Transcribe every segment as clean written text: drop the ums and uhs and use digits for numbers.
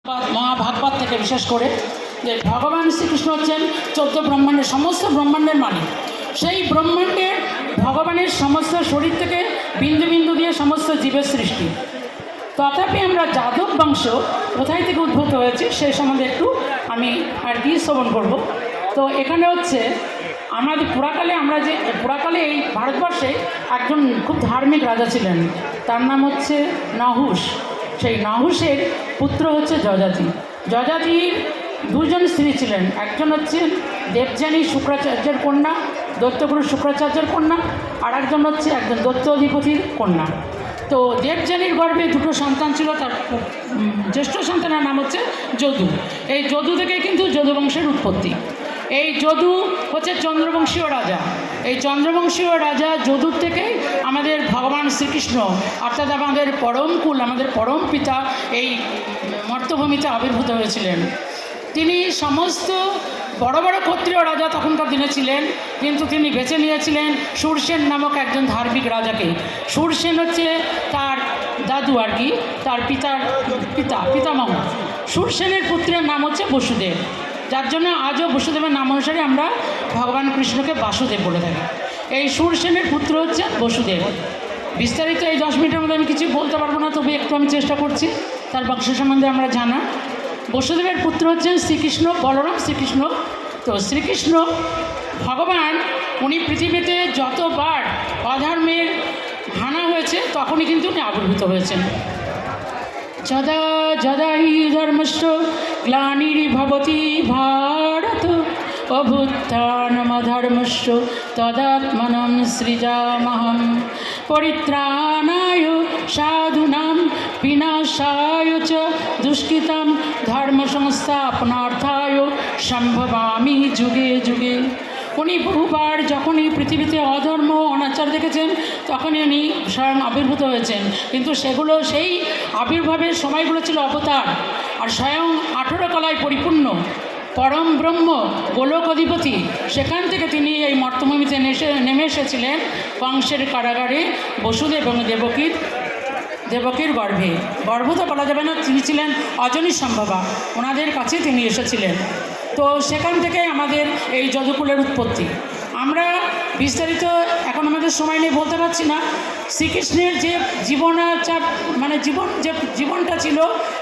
মহাভাগবত থেকে বিশেষ করে যে ভগবান শ্রীকৃষ্ণ হচ্ছেন 14 ব্রহ্মাণ্ডের সমস্ত ব্রহ্মাণ্ডের মালিক। সেই ব্রহ্মাণ্ডের ভগবানের সমস্ত শরীর থেকে বিন্দু বিন্দু দিয়ে সমস্ত জীবের সৃষ্টি। তথাপি আমরা যাদব বংশ কোথায় থেকে উদ্ভূত হয়েছে সেই সম্বন্ধে একটু আমি আর কি শ্রবণ করব। তো এখানে হচ্ছে আমাদের পুরাকালে এই ভারতবর্ষে একজন খুব ধার্মিক রাজা ছিলেন, তার নাম হচ্ছে নহুষ। সেই নহুষের পুত্র হচ্ছে যযাতি। যযাতির দুজন স্ত্রী ছিলেন, একজন হচ্ছে দেবযানী শুক্রাচার্যের কন্যা, দৈত্যগুরু শুক্রাচার্যের কন্যা, আর একজন হচ্ছে একজন দৈত্য অধিপতির কন্যা। তো দেবযানীর গর্ভে দুটো সন্তান ছিল, তার জ্যেষ্ঠ সন্তানের নাম হচ্ছে যদু। এই যদু থেকে কিন্তু যদুবংশের উৎপত্তি। এই যদু হচ্ছে চন্দ্রবংশীয় রাজা। এই চন্দ্রবংশীয় রাজা যদুর থেকেই আমাদের ভগবান শ্রীকৃষ্ণ অর্থাৎ আমাদের পরম কুল, আমাদের পরম পিতা এই মর্তভূমিতে আবির্ভূত হয়েছিলেন। তিনি সমস্ত বড় বড় ক্ষত্রিয় রাজা তখনকার দিনে ছিলেন, কিন্তু তিনি বেছে নিয়েছিলেন শূরসেন নামক একজন ধার্মিক রাজাকে। শূরসেন হচ্ছে তার দাদু আর কি, তার পিতামহ। শূরসেনের পুত্রের নাম হচ্ছে বসুদেব, যার জন্য আজও বসুদেবের নাম অনুসারে আমরা ভগবান কৃষ্ণকে বাসুদেব বলে থাকি। এই শূরসেনের পুত্র হচ্ছে বসুদেব। বিস্তারিত এই 10 মিনিটের মধ্যে আমি কিছু বলতে পারবো না, তবে একটু আমি চেষ্টা করছি তার বংশ সম্বন্ধে আমরা জানা। বসুদেবের পুত্র হচ্ছেন শ্রীকৃষ্ণ, বলরাম শ্রীকৃষ্ণ। তো শ্রীকৃষ্ণ ভগবান উনি পৃথিবীতে যতবার অধর্মের হানা হয়েছে তখনই কিন্তু উনি আবির্ভূত হয়েছেন। যদা যদা হি ধর্মস্য গ্লানির্ভবতি ভারত অভ্যুত্থানমধর্মস্য তদাত্মনং সৃজামহং পরিত্রাণায় সাধূনাং বিনাশায় চ দুষ্কৃতাং ধর্ম সংস্থাপনার্থায় সম্ভবামি যুগে যুগে। উনি বহুবার যখন এই পৃথিবীতে অধর্ম অনাচার দেখেছেন তখনই উনি স্বয়ং আবির্ভূত হয়েছেন, কিন্তু সেই আবির্ভাবের সময়গুলো ছিল অবতার। আর স্বয়ং 18 কলায় পরিপূর্ণ পরম ব্রহ্ম গোলক অধিপতি, সেখান থেকে তিনি এই মর্তভূমিতে নেমে এসেছিলেন কংসের কারাগারে বসুদেব এবং দেবকীর গর্ভ তো বলা যাবে না, তিনি ছিলেন অজনী সম্ভবা, ওনাদের কাছে তিনি এসেছিলেন। তো সেখান থেকে আমাদের এই যদুকুলের উৎপত্তি। আমরা বিস্তারিত এখন আমাদের সময় নেই, বলতে পারছি না। শ্রীকৃষ্ণের যে জীবনাচার জীবনটা ছিল,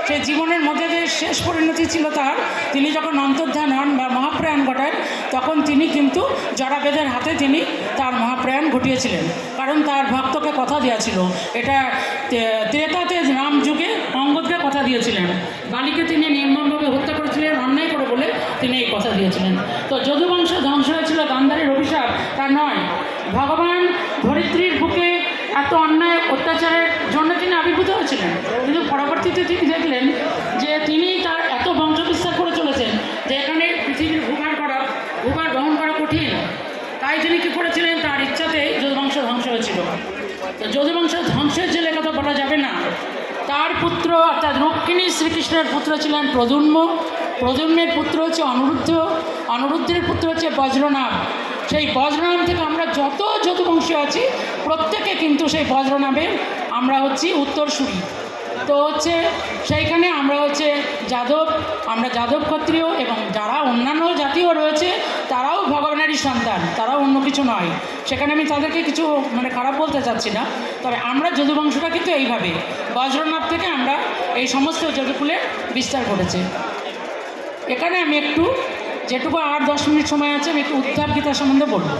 সেই জীবনের মধ্যে যে শেষ পরিণতি ছিল তার, তিনি যখন অন্তর্ধান হন বা মহাপ্রয়াণ ঘটান তখন তিনি কিন্তু জরাবেদের হাতে তিনি তার মহাপ্রয়াণ ঘটিয়েছিলেন, কারণ তার ভক্তকে কথা দিয়েছিল। এটা ত্রেতাতে রাম যুগে অঙ্গদকে কথা দিয়েছিলেন, বালিকে তিনি নির্মমভাবে হত্যা করেছিলেন অন্যায় করে বলে তিনি এই কথা দিয়েছিলেন। তো যদুবংশ ধ্বংস হয়েছিল গান্ধারীর অভিশাপ, তা নয়, ভগবান ধরিত্রীর বুকে এত অন্যায় অত্যাচারের জন্য তিনি আবির্ভূত হয়েছিলেন। কিন্তু পরবর্তীতে তিনি দেখলেন যে তিনি তার এত বংশ বিস্তার করে চলেছেন যে এখানে পৃথিবীর ভূভার বহন করা কঠিন। তাই তিনি কী করেছিলেন, তার ইচ্ছাতেই যদুবংশ ধ্বংস হয়েছিল। তো যদুবংশ ধ্বংসের জেলে কথা বলা যাবে না। তার পুত্র অর্থাৎ রুক্মিণী শ্রীকৃষ্ণের পুত্র ছিলেন প্রদ্যুম্ন, প্রদ্যুম্নের পুত্র হচ্ছে অনিরুদ্ধের পুত্র হচ্ছে বজ্রনাভ। সেই বজ্রনাভ থেকে আমরা যত যদুবংশী আছি প্রত্যেকে কিন্তু সেই বজ্রনাভের আমরা হচ্ছি উত্তরসূরি। তো হচ্ছে সেইখানে আমরা হচ্ছে আমরা যাদব ক্ষত্রিয়, এবং যারা অন্যান্য জাতিও রয়েছে তারাও ভগবানেরই সন্তান, তারাও অন্য কিছু নয়। সেখানে আমি তাদেরকে কিছু খারাপ বলতে চাচ্ছি না, তবে আমরা যদুবংশটা কিন্তু এইভাবে বজ্রনাভ থেকে আমরা এই সমস্ত যদুকুলের বিস্তার ঘটেছে। এখানে আমি একটু যেটুকু আর 10 মিনিট সময় আছে আমি একটু উদ্ধব গীতা সম্বন্ধে বলব।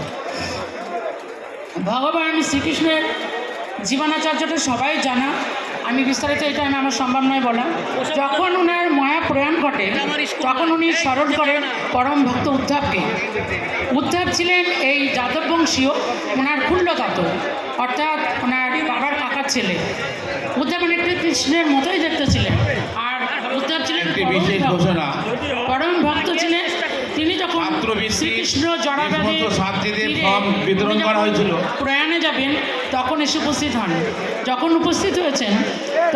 ভগবান শ্রীকৃষ্ণের জীবনাচার্যটা সবাই জানা, আমি বিস্তারিত এটা আমার সম্ভব নয় বলা। যখন ওনার মায়া প্রয়াণ ঘটে তখন উনি স্মরণ করেন পরম ভক্ত উদ্ধবকে। উদ্ধব ছিলেন এই যাদব বংশীয়, ওনার কুল্লতাত অর্থাৎ ওনার বাবার কাকার ছেলে। উদ্ধব অনেকটা কৃষ্ণের মতোই দেখতে ছিলেন, আর উদ্ধব ছিলেন পরম ভক্ত ছিলেন। তিনি যখন শ্রীকৃষ্ণ জরাবেদে বিতরণ করা হয়েছিল প্রয়াণে যাবেন তখন এসে উপস্থিত হন। যখন উপস্থিত হয়েছেন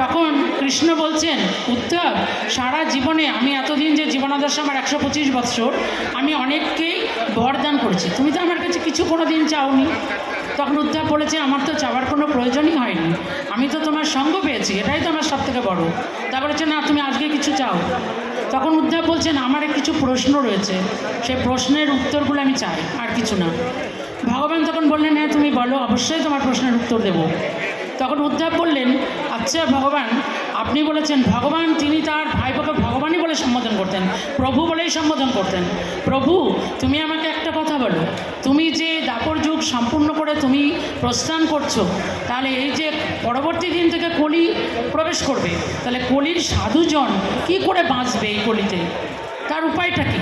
তখন কৃষ্ণ বলছেন, উদ্ধব, সারা জীবনে আমি এতদিন যে জীবনাদর্শ আমার 125 বৎসর, আমি অনেককেই বরদান করেছি, তুমি তো আমার কাছে কিছু কোনো দিন চাওনি। তখন উদ্ধব বলেছে, আমার তো চাওয়ার কোনো প্রয়োজনই হয়নি, আমি তো তোমার সঙ্গ পেয়েছি, এটাই তো আমার সব থেকে বড়। তা বলেছে, না তুমি আজকে কিছু চাও। তখন উদ্ধব বলছেন, আমার কিছু প্রশ্ন রয়েছে, সেই প্রশ্নের উত্তরগুলো আমি চাই, আর কিছু না। ভগবান তখন বললেন, হ্যাঁ তুমি বলো, অবশ্যই তোমার প্রশ্নের উত্তর দেব। তখন উদ্ধব বললেন, আচ্ছা ভগবান, আপনি বলেছেন ভগবান তিনি তার ভাইপোকে ভগবানই বলে সম্বোধন করতেন, প্রভু বলেই সম্বোধন করতেন। প্রভু, তুমি আমাকে একটা কথা বলো, তুমি যে দাপর যুগ সম্পূর্ণ করে তুমি প্রস্থান করছো, তাহলে এই যে পরবর্তী দিন থেকে কলি প্রবেশ করবে, তাহলে কলির সাধুজন কি করে বাঁচবে এই কলিতে, তার উপায়টা কী?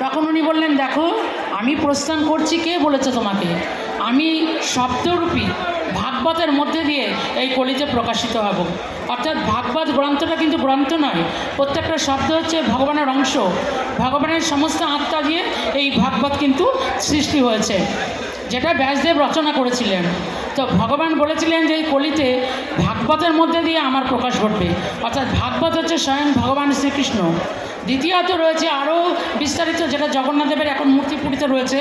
তখন উনি বললেন, দেখো আমি প্রস্থান করছি, কে বলেছে তোমাকে? আমি শব্দরূপী ভাগবতের মধ্যে দিয়ে এই কলিতে প্রকাশিত হব। অর্থাৎ ভাগবত গ্রন্থটা কিন্তু গ্রন্থ নয়, প্রত্যেকটা শব্দ হচ্ছে ভগবানের অংশ, ভগবানের সমস্ত আত্মা দিয়ে এই ভাগবত কিন্তু সৃষ্টি হয়েছে, যেটা ব্যাসদেব রচনা করেছিলেন। তো ভগবান বলেছিলেন যে এই কলিতে ভাগবতের মধ্যে দিয়ে আমার প্রকাশ ঘটবে, অর্থাৎ ভাগবত হচ্ছে স্বয়ং ভগবান শ্রীকৃষ্ণ। দ্বিতীয়ত রয়েছে আরও বিস্তারিত, যেটা জগন্নাথদেবের এখন মূর্তি পুরিতে রয়েছে।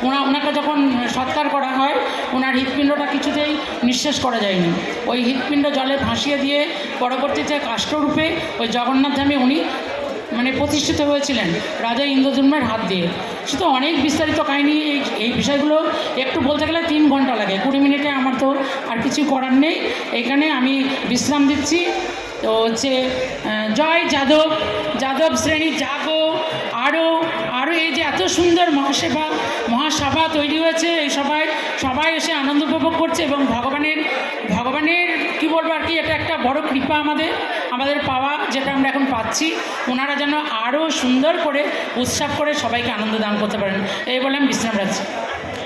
ওনাকে যখন সৎকার করা হয়, ওনার হৃৎপিণ্ডটা কিছুতেই নিঃশেষ করা যায়নি, ওই হৃৎপিণ্ড জলে ভাসিয়ে দিয়ে পরবর্তীতে কাষ্ঠরূপে ওই জগন্নাথ ধামে উনি প্রতিষ্ঠিত হয়েছিলেন রাজা ইন্দ্রদ্যুম্নের হাত দিয়ে। শুধু অনেক বিস্তারিত কাহিনী, এই বিষয়গুলো একটু বলতে গেলে 3 ঘন্টা লাগে, 20 মিনিটে আমার তো আর কিছু করার নেই, এখানে আমি বিশ্রাম দিচ্ছি। তো হচ্ছে জয় যাদব, যাদব শ্রেণী জাগো, আরও এই যে এত সুন্দর মহাসভা তৈরি হয়েছে, এই সবাই এসে আনন্দ উপভোগ করছে, এবং ভগবানের কী বলবো আর কি, এটা একটা বড় কৃপা আমাদের পাওয়া, যেটা আমরা এখন পাচ্ছি। ওনারা যেন আরও সুন্দর করে উৎসব করে সবাইকে আনন্দ দান করতে পারেন, এই বলে আমি বিশ্রাম রাখছি।